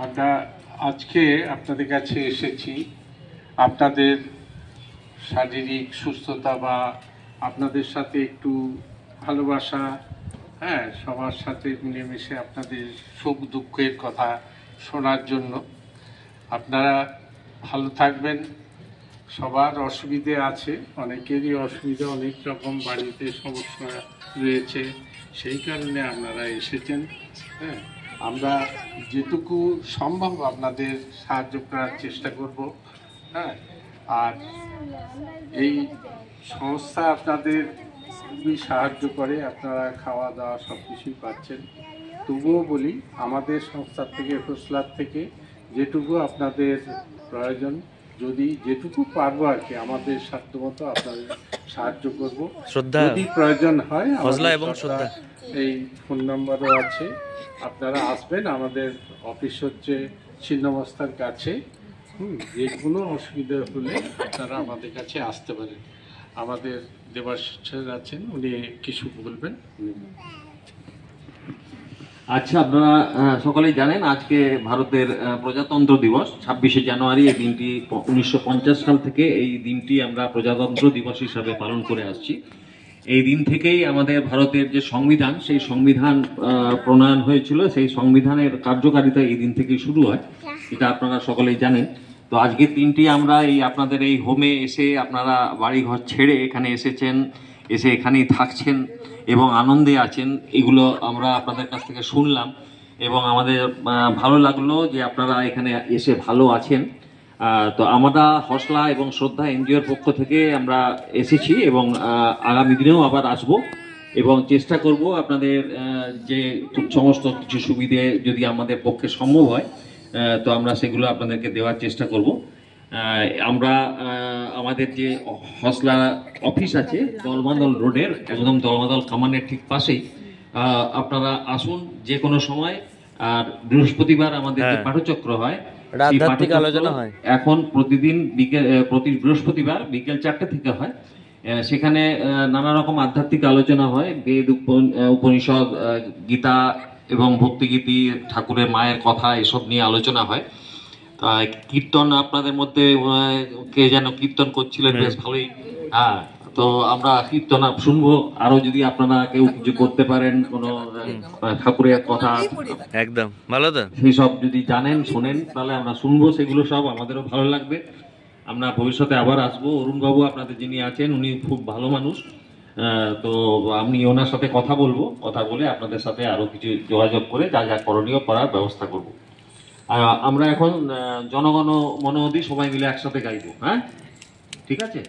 আমরা আজকে আপনাদের কাছে এসেছি আপনাদের শারীরিক সুস্থতা বা আপনাদের সাথে একটু ভালোবাসা, সবার সাথে মিলেমিশে আপনাদের সুখ দুঃখের কথা শোনার জন্য। আপনারা ভালো থাকবেন। সবার অসুবিধে আছে, অনেকেরই অসুবিধা, অনেক রকম বাড়িতে সমস্যা রয়েছে, সেই কারণে আপনারা এসেছেন। আমরা যেটুকু সম্ভব আপনাদের সাহায্য করার চেষ্টা করব। আর এই সংস্থা আপনাদের খুবই সাহায্য করে, আপনারা খাওয়া দাওয়া সব কিছুই পাচ্ছেন। তবুও বলি, আমাদের সংস্থা থেকে, হোসলার থেকে যেটুকু আপনাদের প্রয়োজন, যদি যেটুকু পারবো আর কি, আমাদের সাধ্যমতো আপনাদের সাহায্য করব। যদি প্রয়োজন হয় এই ফোন নাম্বারও আছে, আপনারা আসবেন। আমাদের অফিস হচ্ছে ছিন্নমস্তার কাছে। যে কোনো অসুবিধা হলে আপনারা আমাদের কাছে আসতে পারেন। আমাদের দেবাশিস আছেন, উনি কিছু বলবেন। আচ্ছা, আপনারা সকলেই জানেন আজকে ভারতের প্রজাতন্ত্র দিবস 26শে জানুয়ারি। এই দিনটি 1950 সাল থেকে এই দিনটি আমরা প্রজাতন্ত্র দিবস হিসাবে পালন করে আসছি। এই দিন থেকেই আমাদের ভারতের যে সংবিধান, সেই সংবিধান প্রণয়ন হয়েছিল। সেই সংবিধানের কার্যকারিতা এই দিন থেকেই শুরু হয়, এটা আপনারা সকলেই জানেন। তো আজকের দিনটি আমরা আপনাদের এই হোমে এসে, আপনারা বাড়িঘর ছেড়ে এখানে এসেছেন, এসে এখানেই থাকছেন এবং আনন্দে আছেন, এগুলো আমরা আপনাদের কাছ থেকে শুনলাম এবং আমাদের ভালো লাগলো যে আপনারা এখানে এসে ভালো আছেন। তো আমরা হসলা এবং শ্রদ্ধা এনজিওর পক্ষ থেকে আমরা এসেছি এবং আগামী দিনেও আবার আসব এবং চেষ্টা করব আপনাদের যে সমস্ত কিছু সুবিধে যদি আমাদের পক্ষে সম্ভব হয়, তো আমরা সেগুলো আপনাদেরকে দেওয়ার চেষ্টা করব। আমরা আমাদের যে হসলা অফিস আছে দলমাদল রোডের, একদম দলমাদল কামানের ঠিক পাশেই, আপনারা আসুন যে কোনো সময়। আর বৃহস্পতিবার আমাদের যে পাঠচক্র হয়, এখন প্রতিদিন প্রতি বৃহস্পতিবার বিকেল 4টে থেকে হয়। সেখানে নানা রকম আধ্যাত্মিক আলোচনা হয়, বেদ, উপনিষদ, গীতা এবং ভক্তিগীতি, ঠাকুরের মায়ের কথা, এসব নিয়ে আলোচনা হয়। কীর্তন আপনাদের মধ্যে কে যেন কীর্তন করছিলেন, বেশ ভালোই। তো আমরা কীর্তন শুনবো। আরো যদি আপনারা কেউ কিছু করতে পারেন, কোনো ঠাকুরের কথা একদম ভালো, তো সেই সব যদি জানেন শোনেন, তাহলে আমরা শুনবো, সেগুলো সব আমাদেরও ভালো লাগবে। আমরা ভবিষ্যতে আবার আসবো। অরুণ বাবু আপনাদের যিনি আছেন, উনি খুব ভালো মানুষ। তো আমি ওনার সাথে কথা বলবো, কথা বলে আপনাদের সাথে আরো কিছু যোগাযোগ করে যা যা করণীয় করার ব্যবস্থা করব। আমরা এখন জনগণ মন অধি সবাই মিলে একসাথে গাইবো। ঠিক আছে।